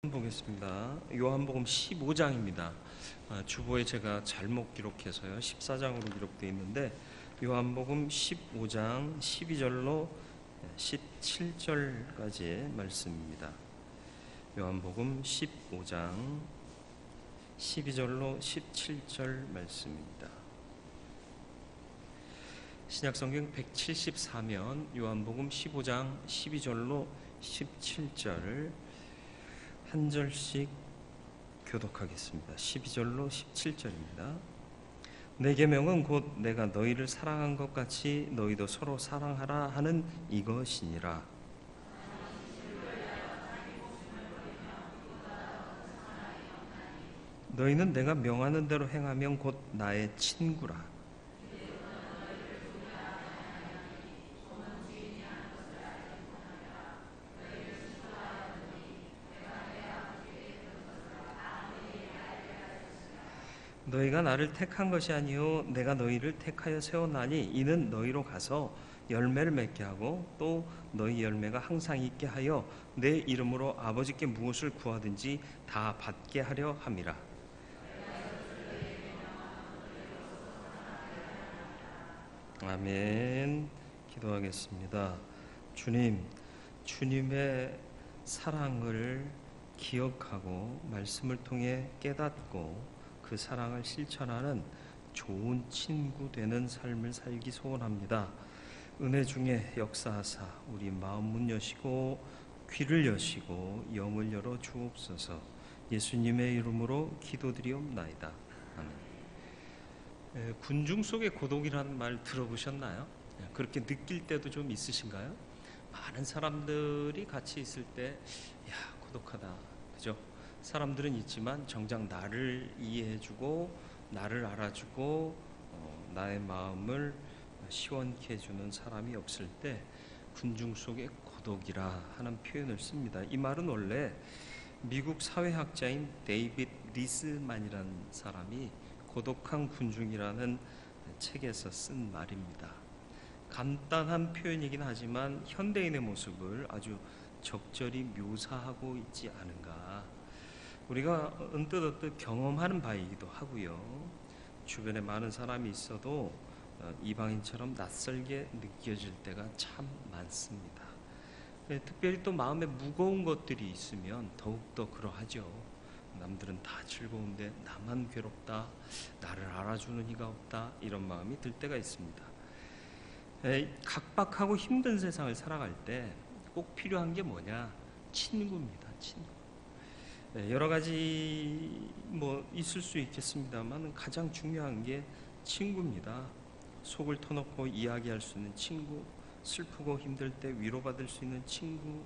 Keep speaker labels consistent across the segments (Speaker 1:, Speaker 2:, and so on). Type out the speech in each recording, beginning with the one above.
Speaker 1: 보겠습니다. 요한복음 15장입니다. 주보에 제가 잘못 기록해서요 14장으로 기록되어 있는데 요한복음 15장 12절로 17절까지의 말씀입니다. 요한복음 15장 12절로 17절 말씀입니다. 신약성경 174면 요한복음 15장 12절로 17절을 한 절씩 교독하겠습니다. 12절로 17절입니다. 내 계명은 곧 내가 너희를 사랑한 것 같이 너희도 서로 사랑하라 하는 이것이니라. 너희는 내가 명하는 대로 행하면 곧 나의 친구라. 너희가 나를 택한 것이 아니요 내가 너희를 택하여 세웠나니 이는 너희로 가서 열매를 맺게 하고 또 너희 열매가 항상 있게 하여 내 이름으로 아버지께 무엇을 구하든지 다 받게 하려 함이라. 아멘. 기도하겠습니다. 주님, 주님의 사랑을 기억하고 말씀을 통해 깨닫고 그 사랑을 실천하는 좋은 친구 되는 삶을 살기 소원합니다. 은혜 중에 역사하사 우리 마음 문 여시고 귀를 여시고 영을 열어 주옵소서. 예수님의 이름으로 기도드리옵나이다. 아멘. 군중 속의 고독이라는 말 들어보셨나요? 그렇게 느낄 때도 좀 있으신가요? 많은 사람들이 같이 있을 때 야, 고독하다. 그죠? 사람들은 있지만 정작 나를 이해해주고 나를 알아주고 나의 마음을 시원케 해주는 사람이 없을 때 군중 속의 고독이라 하는 표현을 씁니다. 이 말은 원래 미국 사회학자인 데이빗 리스만이라는 사람이 고독한 군중이라는 책에서 쓴 말입니다. 간단한 표현이긴 하지만 현대인의 모습을 아주 적절히 묘사하고 있지 않은가. 우리가 언뜻 경험하는 바이기도 하고요. 주변에 많은 사람이 있어도 이방인처럼 낯설게 느껴질 때가 참 많습니다. 특별히 또 마음에 무거운 것들이 있으면 더욱더 그러하죠. 남들은 다 즐거운데 나만 괴롭다, 나를 알아주는 이가 없다, 이런 마음이 들 때가 있습니다. 각박하고 힘든 세상을 살아갈 때 꼭 필요한 게 뭐냐? 친구입니다. 친구. 여러 가지 있을 수 있겠습니다만 가장 중요한 게 친구입니다. 속을 터놓고 이야기할 수 있는 친구, 슬프고 힘들 때 위로받을 수 있는 친구,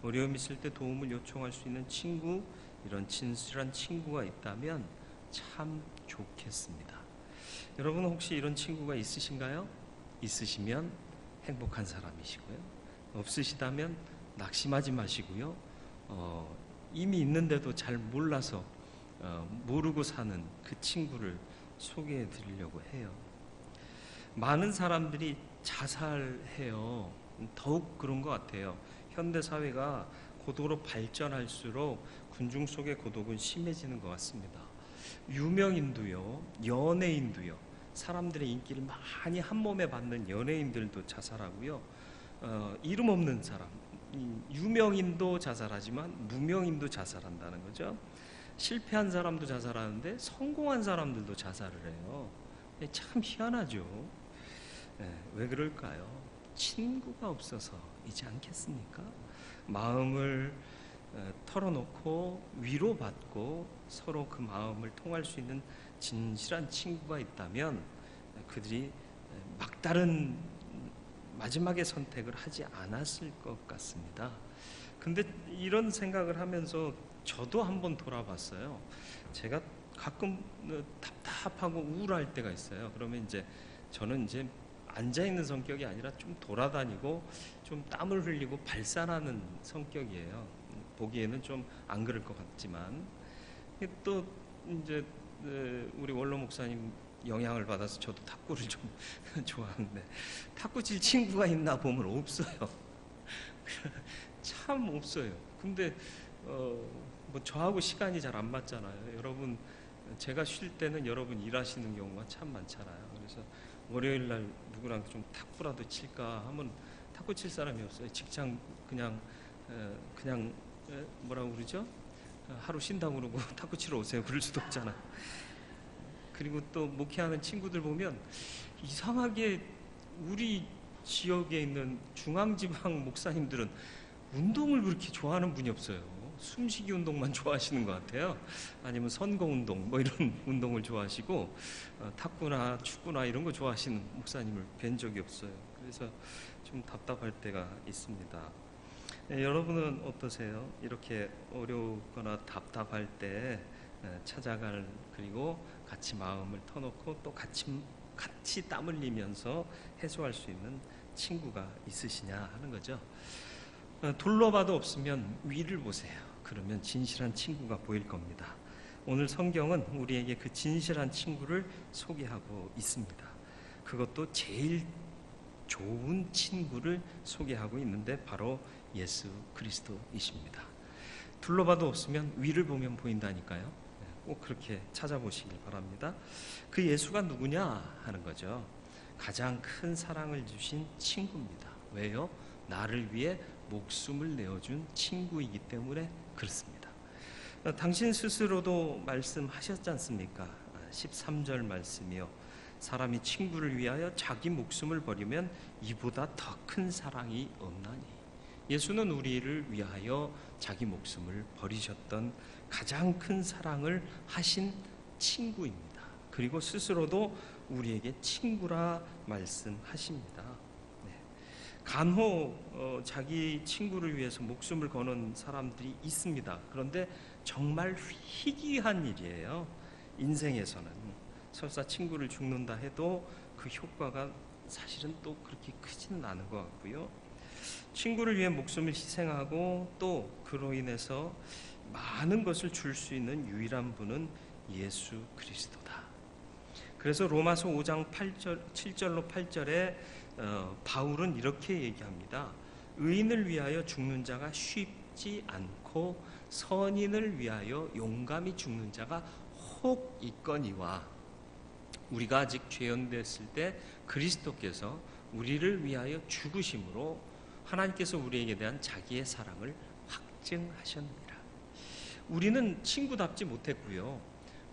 Speaker 1: 어려움 있을 때 도움을 요청할 수 있는 친구, 이런 진실한 친구가 있다면 참 좋겠습니다. 여러분 혹시 이런 친구가 있으신가요? 있으시면 행복한 사람이시고요. 없으시다면 낙심하지 마시고요. 이미 있는데도 잘 몰라서 모르고 사는 그 친구를 소개해 드리려고 해요. 많은 사람들이 자살해요. 더욱 그런 것 같아요. 현대 사회가 고도로 발전할수록 군중 속의 고독은 심해지는 것 같습니다. 유명인도요, 연예인도요, 사람들의 인기를 많이 한 몸에 받는 연예인들도 자살하고요. 이름 없는 사람, 유명인도 자살하지만 무명인도 자살한다는 거죠. 실패한 사람도 자살하는데 성공한 사람들도 자살을 해요. 참 희한하죠. 왜 그럴까요? 친구가 없어서이지 않겠습니까? 마음을 털어놓고 위로받고 서로 그 마음을 통할 수 있는 진실한 친구가 있다면 그들이 막다른 마지막의 선택을 하지 않았을 것 같습니다. 근데 이런 생각을 하면서 저도 한번 돌아봤어요. 제가 가끔 답답하고 우울할 때가 있어요. 그러면 저는 앉아 있는 성격이 아니라 좀 돌아다니고 좀 땀을 흘리고 발산하는 성격이에요. 보기에는 좀 안 그럴 것 같지만 또 우리 원로 목사님 영향을 받아서 저도 탁구를 좀 좋아하는데 탁구 칠 친구가 있나 보면 없어요. 참 없어요. 근데 뭐 저하고 시간이 잘 안 맞잖아요. 여러분, 제가 쉴 때는 여러분 일하시는 경우가 참 많잖아요. 그래서 월요일 날 누구랑 좀 탁구라도 칠까 하면 탁구 칠 사람이 없어요. 직장 그냥 뭐라고 그러죠? 하루 쉰다고 그러고 탁구 치러 오세요. 그럴 수도 없잖아요. 그리고 또 목회하는 친구들 보면 이상하게 우리 지역에 있는 중앙지방 목사님들은 운동을 그렇게 좋아하는 분이 없어요. 숨쉬기 운동만 좋아하시는 것 같아요. 아니면 선거 운동 뭐 이런 운동을 좋아하시고 탁구나 축구나 이런 거 좋아하시는 목사님을 뵌 적이 없어요. 그래서 좀 답답할 때가 있습니다. 네, 여러분은 어떠세요? 이렇게 어렵거나 답답할 때 찾아갈, 그리고 같이 마음을 터놓고 또 같이 땀 흘리면서 해소할 수 있는 친구가 있으시냐 하는 거죠. 둘러봐도 없으면 위를 보세요. 그러면 진실한 친구가 보일 겁니다. 오늘 성경은 우리에게 그 진실한 친구를 소개하고 있습니다. 그것도 제일 좋은 친구를 소개하고 있는데 바로 예수 그리스도이십니다. 둘러봐도 없으면 위를 보면 보인다니까요. 꼭 그렇게 찾아보시길 바랍니다. 그 예수가 누구냐 하는 거죠. 가장 큰 사랑을 주신 친구입니다. 왜요? 나를 위해 목숨을 내어준 친구이기 때문에 그렇습니다. 당신 스스로도 말씀하셨지 않습니까? 13절 말씀이요. 사람이 친구를 위하여 자기 목숨을 버리면 이보다 더 큰 사랑이 없나니. 예수는 우리를 위하여 자기 목숨을 버리셨던 가장 큰 사랑을 하신 친구입니다. 그리고 스스로도 우리에게 친구라 말씀하십니다. 간혹 자기 친구를 위해서 목숨을 거는 사람들이 있습니다. 그런데 정말 희귀한 일이에요. 인생에서는 설사 친구를 죽는다 해도 그 효과가 사실은 또 그렇게 크지는 않은 것 같고요. 친구를 위해 목숨을 희생하고 또 그로 인해서 많은 것을 줄 수 있는 유일한 분은 예수 그리스도다. 그래서 로마서 5장 7절로 8절에 바울은 이렇게 얘기합니다. 의인을 위하여 죽는 자가 쉽지 않고 선인을 위하여 용감히 죽는 자가 혹 있거니와 우리가 아직 죄연됐을 때 그리스도께서 우리를 위하여 죽으심으로 하나님께서 우리에게 대한 자기의 사랑을 확증하셨느니라. 우리는 친구답지 못했고요.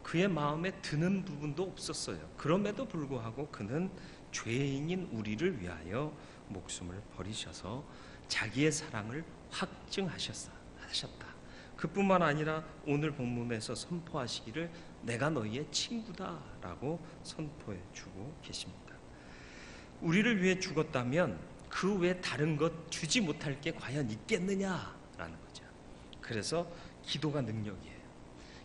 Speaker 1: 그의 마음에 드는 부분도 없었어요. 그럼에도 불구하고 그는 죄인인 우리를 위하여 목숨을 버리셔서 자기의 사랑을 확증하셨다. 그뿐만 아니라 오늘 본문에서 선포하시기를 내가 너희의 친구다라고 선포해 주고 계십니다. 우리를 위해 죽었다면 그 외에 다른 것 주지 못할 게 과연 있겠느냐라는 거죠. 그래서 기도가 능력이에요.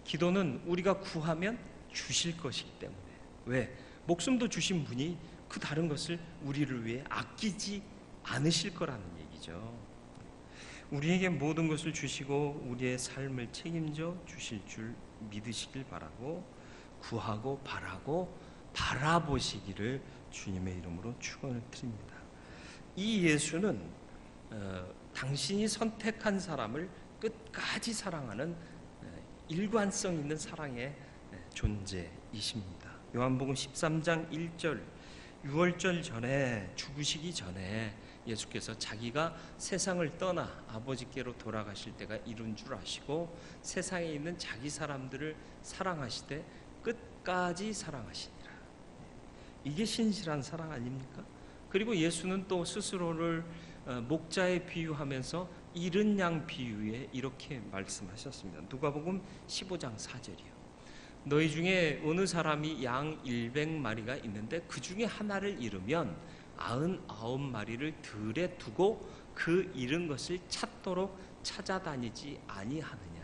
Speaker 1: 기도는 우리가 구하면 주실 것이기 때문에. 왜? 목숨도 주신 분이 그 다른 것을 우리를 위해 아끼지 않으실 거라는 얘기죠. 우리에게 모든 것을 주시고 우리의 삶을 책임져 주실 줄 믿으시길 바라고, 구하고 바라고 바라보시기를 주님의 이름으로 축원을 드립니다. 이 예수는 당신이 선택한 사람을 끝까지 사랑하는 일관성 있는 사랑의 존재이십니다. 요한복음 13장 1절, 유월절 전에 죽으시기 전에 예수께서 자기가 세상을 떠나 아버지께로 돌아가실 때가 이룬 줄 아시고 세상에 있는 자기 사람들을 사랑하시되 끝까지 사랑하시니라. 이게 신실한 사랑 아닙니까? 그리고 예수는 또 스스로를 목자에 비유하면서 잃은 양 비유에 이렇게 말씀하셨습니다. 누가복음 15장 4절이요. 너희 중에 어느 사람이 양 100마리가 있는데 그 중에 하나를 잃으면 99마리를 들에 두고 그 잃은 것을 찾도록 찾아다니지 아니하느냐.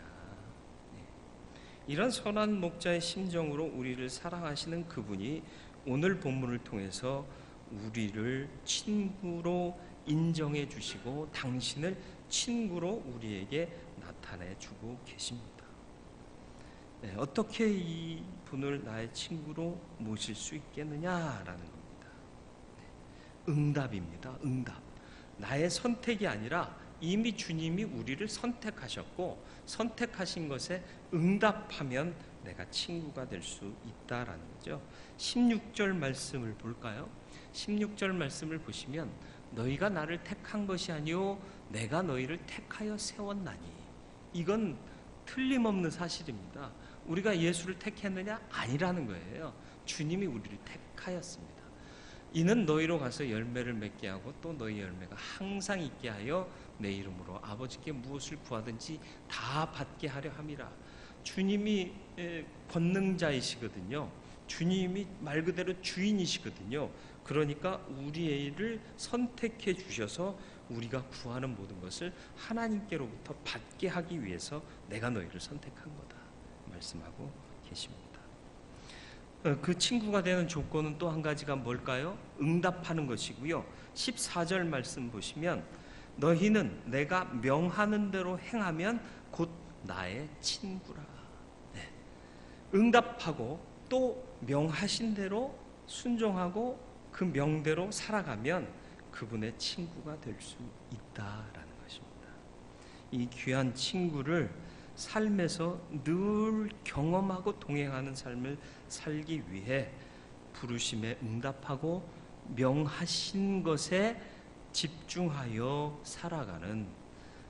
Speaker 1: 이런 선한 목자의 심정으로 우리를 사랑하시는 그분이 오늘 본문을 통해서 우리를 친구로 인정해 주시고 당신을 친구로 우리에게 나타내 주고 계십니다. 어떻게 이 분을 나의 친구로 모실 수 있겠느냐라는 겁니다. 응답입니다. 응답. 나의 선택이 아니라 이미 주님이 우리를 선택하셨고 선택하신 것에 응답하면 내가 친구가 될 수 있다라는 거죠. 16절 말씀을 볼까요? 16절 말씀을 보시면 너희가 나를 택한 것이 아니요 내가 너희를 택하여 세웠나니. 이건 틀림없는 사실입니다. 우리가 예수를 택했느냐? 아니라는 거예요. 주님이 우리를 택하였습니다. 이는 너희로 가서 열매를 맺게 하고 또 너희 열매가 항상 있게 하여 내 이름으로 아버지께 무엇을 구하든지 다 받게 하려 함이라. 주님이 권능자이시거든요. 주님이 말 그대로 주인이시거든요. 그러니까 우리를 선택해 주셔서 우리가 구하는 모든 것을 하나님께로부터 받게 하기 위해서 내가 너희를 선택한 거다 말씀하고 계십니다. 그 친구가 되는 조건은 또 한 가지가 뭘까요? 응답하는 것이고요. 14절 말씀 보시면 너희는 내가 명하는 대로 행하면 곧 나의 친구라. 네. 응답하고 또 명하신 대로 순종하고 그 명대로 살아가면 그분의 친구가 될 수 있다라는 것입니다. 이 귀한 친구를 삶에서 늘 경험하고 동행하는 삶을 살기 위해 부르심에 응답하고 명하신 것에 집중하여 살아가는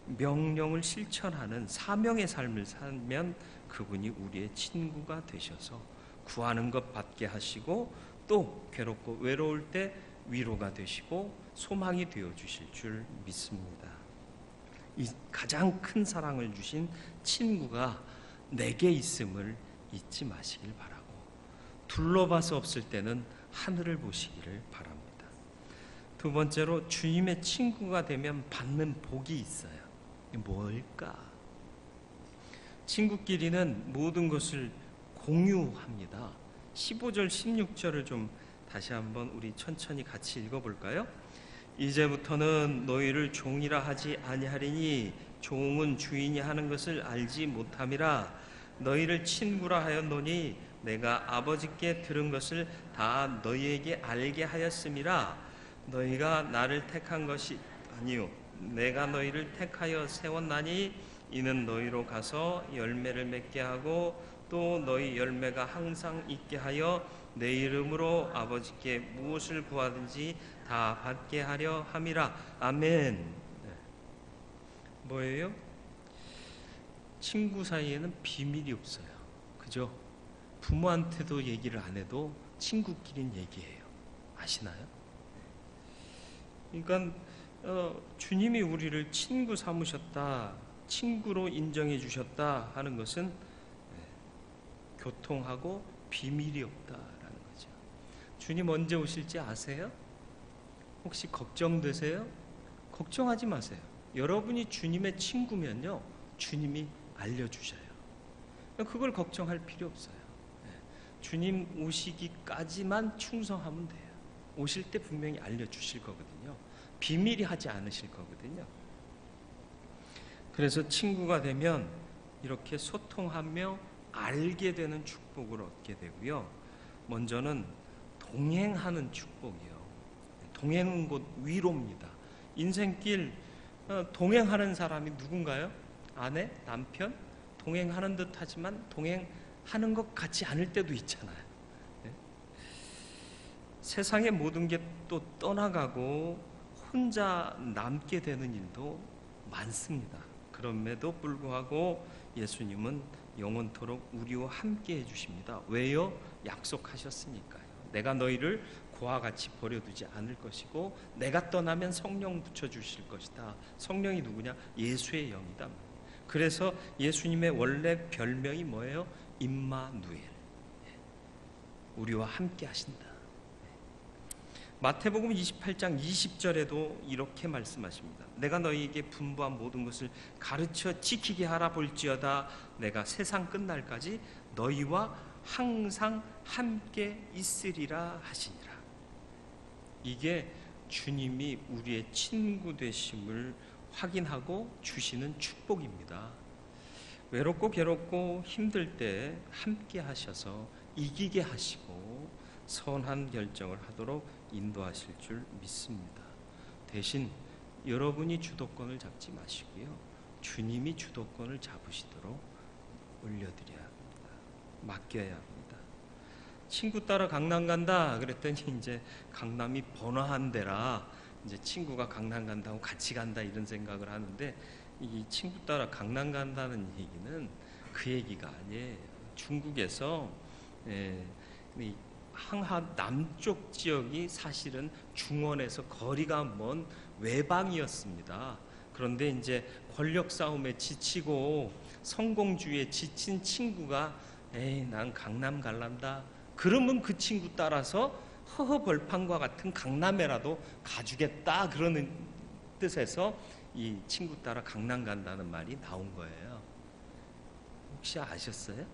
Speaker 1: 명령을 실천하는 사명의 삶을 살면 그분이 우리의 친구가 되셔서 구하는 것 받게 하시고 또 괴롭고 외로울 때 위로가 되시고 소망이 되어 주실 줄 믿습니다. 이 가장 큰 사랑을 주신 친구가 내게 있음을 잊지 마시길 바라고 둘러봐서 없을 때는 하늘을 보시기를 바랍니다. 두 번째로 주님의 친구가 되면 받는 복이 있어요. 뭘까? 친구끼리는 모든 것을 공유합니다. 15절 16절을 좀 다시 한번 우리 천천히 같이 읽어볼까요? 이제부터는 너희를 종이라 하지 아니하리니 종은 주인이 하는 것을 알지 못함이라. 너희를 친구라 하였노니 내가 아버지께 들은 것을 다 너희에게 알게 하였음이라. 너희가 나를 택한 것이 아니요 내가 너희를 택하여 세웠나니 이는 너희로 가서 열매를 맺게 하고 또 너희 열매가 항상 있게 하여 내 이름으로 아버지께 무엇을 구하든지 다 받게 하려 함이라. 아멘. 뭐예요? 친구 사이에는 비밀이 없어요. 그죠? 부모한테도 얘기를 안 해도 친구끼리는 얘기해요. 아시나요? 그러니까 주님이 우리를 친구 삼으셨다, 친구로 인정해 주셨다 하는 것은 교통하고 비밀이 없다라는 거죠. 주님 언제 오실지 아세요? 혹시 걱정되세요? 걱정하지 마세요. 여러분이 주님의 친구면요, 주님이 알려주셔요. 그걸 걱정할 필요 없어요. 주님 오시기까지만 충성하면 돼요. 오실 때 분명히 알려주실 거거든요. 비밀이 하지 않으실 거거든요. 그래서 친구가 되면 이렇게 소통하며 알게 되는 축복을 얻게 되고요. 먼저는 동행하는 축복이요. 동행은 곧 위로입니다. 인생길 동행하는 사람이 누군가요? 아내, 남편? 동행하는 듯 하지만 동행하는 것 같지 않을 때도 있잖아요. 네? 세상의 모든 게 또 떠나가고 혼자 남게 되는 일도 많습니다. 그럼에도 불구하고 예수님은 영원토록 우리와 함께 해주십니다. 왜요? 약속하셨으니까요. 내가 너희를 고와 같이 버려두지 않을 것이고 내가 떠나면 성령 붙여주실 것이다. 성령이 누구냐? 예수의 영이다. 그래서 예수님의 원래 별명이 뭐예요? 임마누엘. 우리와 함께 하신다. 마태복음 28장 20절에도 이렇게 말씀하십니다. 내가 너희에게 분부한 모든 것을 가르쳐 지키게 하라 볼지어다 내가 세상 끝날까지 너희와 항상 함께 있으리라 하시니라. 이게 주님이 우리의 친구 되심을 확인하고 주시는 축복입니다. 외롭고 괴롭고 힘들 때 함께 하셔서 이기게 하시고 선한 결정을 하도록 인도하실 줄 믿습니다. 대신 여러분이 주도권을 잡지 마시고요. 주님이 주도권을 잡으시도록 올려드려야 합니다. 맡겨야 합니다. 친구 따라 강남 간다 그랬더니 이제 강남이 번화한 데라 이제 친구가 강남 간다고 같이 간다 이런 생각을 하는데, 이 친구 따라 강남 간다는 얘기는 그 얘기가 아니에요. 중국에서 이 항하 남쪽 지역이 사실은 중원에서 거리가 먼 외방이었습니다. 그런데 이제 권력 싸움에 지치고 성공주의에 지친 친구가 에이 난 강남 갈란다 그러면 그 친구 따라서 허허벌판과 같은 강남에라도 가주겠다 그러는 뜻에서 이 친구 따라 강남 간다는 말이 나온 거예요. 혹시 아셨어요?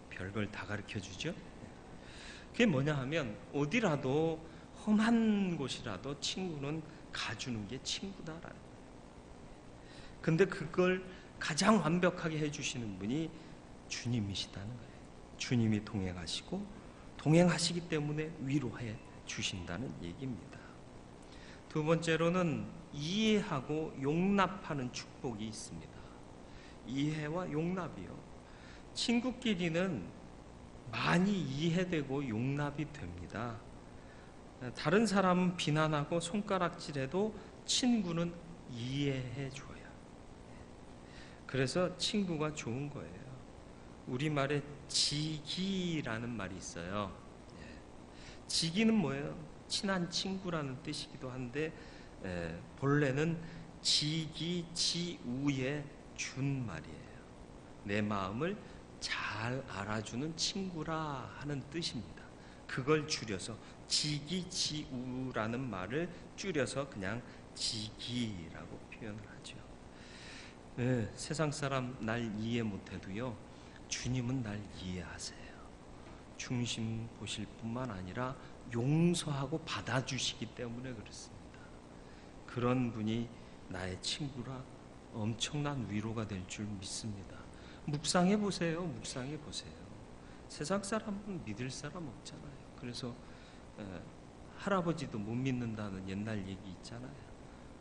Speaker 1: 별걸 다 가르쳐 주죠. 그게 뭐냐 하면 어디라도 험한 곳이라도 친구는 가주는 게 친구다라는 거예요. 근데 그걸 가장 완벽하게 해주시는 분이 주님이시다는 거예요. 주님이 동행하시고 동행하시기 때문에 위로해 주신다는 얘기입니다. 두 번째로는 이해하고 용납하는 축복이 있습니다. 이해와 용납이요. 친구끼리는 많이 이해되고 용납이 됩니다. 다른 사람은 비난하고 손가락질해도 친구는 이해해 줘요. 그래서 친구가 좋은 거예요. 우리말에 지기라는 말이 있어요. 지기는 뭐예요? 친한 친구라는 뜻이기도 한데 본래는 지기지우의 준 말이에요. 내 마음을 잘 알아주는 친구라 하는 뜻입니다. 그걸 줄여서 지기지우라는 말을 줄여서 그냥 지기라고 표현을 하죠. 세상 사람 날 이해 못해도요, 주님은 날 이해하세요. 중심 보실 뿐만 아니라 용서하고 받아주시기 때문에 그렇습니다. 그런 분이 나의 친구라 엄청난 위로가 될 줄 믿습니다. 묵상해 보세요. 묵상해 보세요. 세상 사람은 믿을 사람 없잖아요. 그래서 할아버지도 못 믿는다는 옛날 얘기 있잖아요.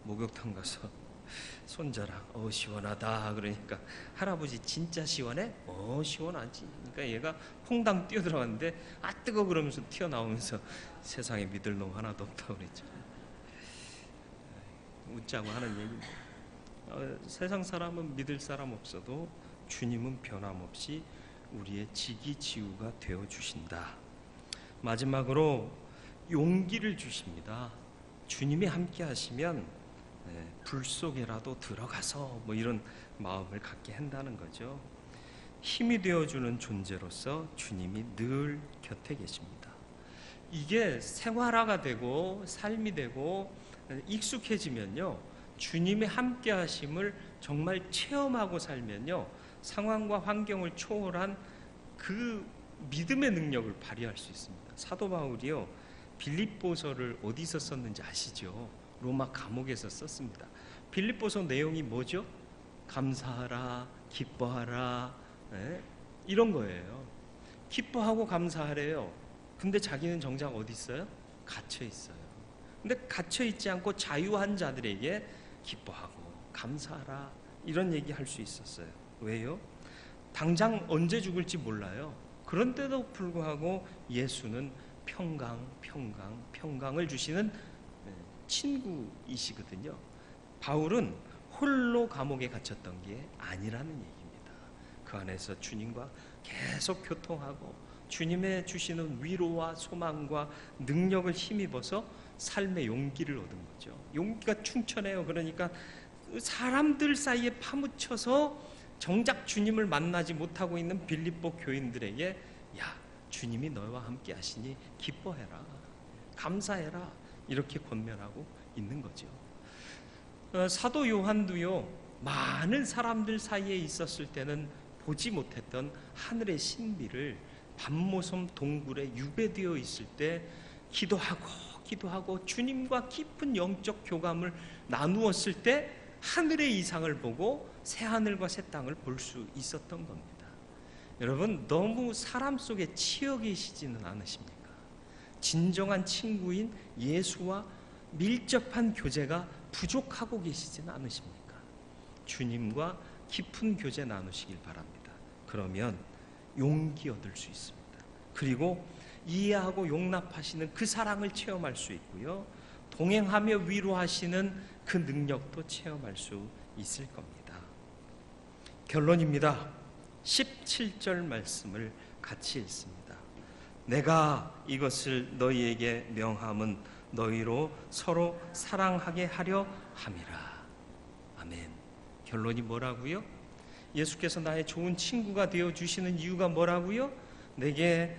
Speaker 1: 목욕탕 가서 손자랑 시원하다 그러니까 할아버지 진짜 시원해? 시원하지. 그러니까 얘가 퐁당 뛰어들어갔는데 뜨거 그러면서 튀어나오면서 세상에 믿을 놈 하나도 없다고 그랬죠. 웃자고 하는 얘기입니다. 세상 사람은 믿을 사람 없어도 주님은 변함없이 우리의 지기지우가 되어주신다. 마지막으로 용기를 주십니다. 주님이 함께 하시면 불 속에라도 들어가서 이런 마음을 갖게 한다는 거죠. 힘이 되어주는 존재로서 주님이 늘 곁에 계십니다. 이게 생활화가 되고 삶이 되고 익숙해지면요, 주님의 함께 하심을 정말 체험하고 살면요, 상황과 환경을 초월한 그 믿음의 능력을 발휘할 수 있습니다. 사도 바울이요, 빌립보서를 어디서 썼는지 아시죠? 로마 감옥에서 썼습니다. 빌립보서 내용이 뭐죠? 감사하라, 기뻐하라, 이런 거예요. 기뻐하고 감사하래요. 근데 자기는 정작 어디 있어요? 갇혀 있어요. 근데 갇혀 있지 않고 자유한 자들에게 기뻐하고 감사하라 이런 얘기 할 수 있었어요. 왜요? 당장 언제 죽을지 몰라요. 그런데도 불구하고 예수는 평강을 주시는 친구이시거든요. 바울은 홀로 감옥에 갇혔던 게 아니라는 얘기입니다. 그 안에서 주님과 계속 교통하고 주님의 주시는 위로와 소망과 능력을 힘입어서 삶의 용기를 얻은 거죠. 용기가 충천해요. 그러니까 사람들 사이에 파묻혀서 정작 주님을 만나지 못하고 있는 빌립보 교인들에게 주님이 너와 함께 하시니 기뻐해라, 감사해라 이렇게 권면하고 있는 거죠. 사도 요한도요, 많은 사람들 사이에 있었을 때는 보지 못했던 하늘의 신비를 밤모섬 동굴에 유배되어 있을 때 기도하고 주님과 깊은 영적 교감을 나누었을 때 하늘의 이상을 보고 새 하늘과 새 땅을 볼 수 있었던 겁니다. 여러분, 너무 사람 속에 치여 계시지는 않으십니까? 진정한 친구인 예수와 밀접한 교제가 부족하고 계시지는 않으십니까? 주님과 깊은 교제 나누시길 바랍니다. 그러면 용기 얻을 수 있습니다. 그리고 이해하고 용납하시는 그 사랑을 체험할 수 있고요. 동행하며 위로하시는 그 능력도 체험할 수 있을 겁니다. 결론입니다. 17절 말씀을 같이 읽습니다. 내가 이것을 너희에게 명함은 너희로 서로 사랑하게 하려 함이라. 아멘. 결론이 뭐라고요? 예수께서 나의 좋은 친구가 되어주시는 이유가 뭐라고요? 내게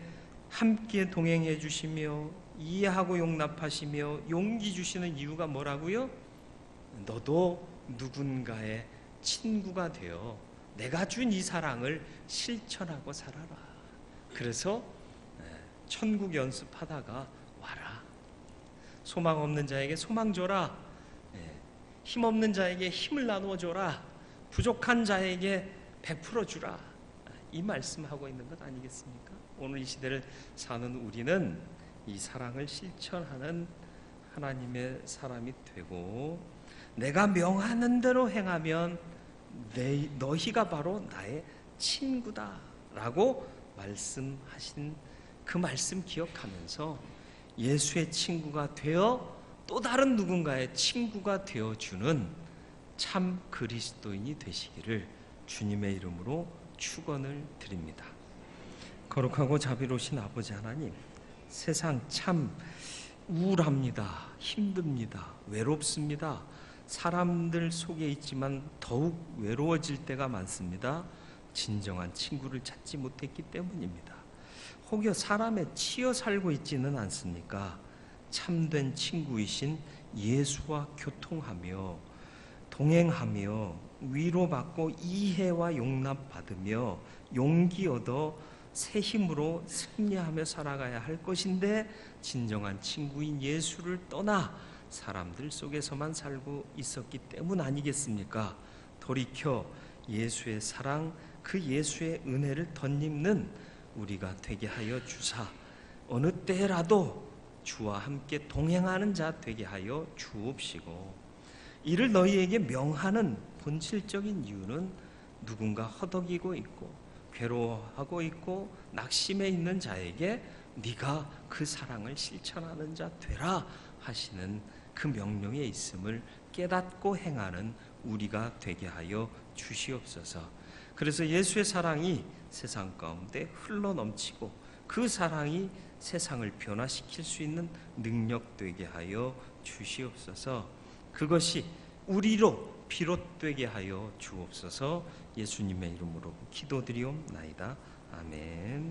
Speaker 1: 함께 동행해 주시며 이해하고 용납하시며 용기 주시는 이유가 뭐라고요? 너도 누군가의 친구가 되어 내가 준 이 사랑을 실천하고 살아라. 그래서 천국 연습하다가 와라. 소망 없는 자에게 소망 줘라. 힘 없는 자에게 힘을 나누어 줘라. 부족한 자에게 베풀어 주라. 이 말씀하고 있는 것 아니겠습니까? 오늘 이 시대를 사는 우리는 이 사랑을 실천하는 하나님의 사람이 되고, 내가 명하는 대로 행하면 너희가 바로 나의 친구다 라고 말씀하신 그 말씀 기억하면서 예수의 친구가 되어 또 다른 누군가의 친구가 되어주는 참 그리스도인이 되시기를 주님의 이름으로 축원을 드립니다. 거룩하고 자비로우신 아버지 하나님, 세상 참 우울합니다. 힘듭니다. 외롭습니다. 사람들 속에 있지만 더욱 외로워질 때가 많습니다. 진정한 친구를 찾지 못했기 때문입니다. 혹여 사람에 치여 살고 있지는 않습니까? 참된 친구이신 예수와 교통하며 동행하며 위로받고 이해와 용납받으며 용기 얻어 새 힘으로 승리하며 살아가야 할 것인데, 진정한 친구인 예수를 떠나 사람들 속에서만 살고 있었기 때문 아니겠습니까? 돌이켜 예수의 사랑, 그 예수의 은혜를 덧입는 우리가 되게 하여 주사, 어느 때라도 주와 함께 동행하는 자 되게 하여 주옵시고, 이를 너희에게 명하는 본질적인 이유는 누군가 허덕이고 있고 괴로워하고 있고 낙심해 있는 자에게 네가 그 사랑을 실천하는 자 되라 하시는 그 명령에 있음을 깨닫고 행하는 우리가 되게 하여 주시옵소서. 그래서 예수의 사랑이 세상 가운데 흘러넘치고 그 사랑이 세상을 변화시킬 수 있는 능력 되게 하여 주시옵소서. 그것이 우리로 비롯되게 하여 주옵소서. 예수님의 이름으로 기도드리옵나이다. 아멘.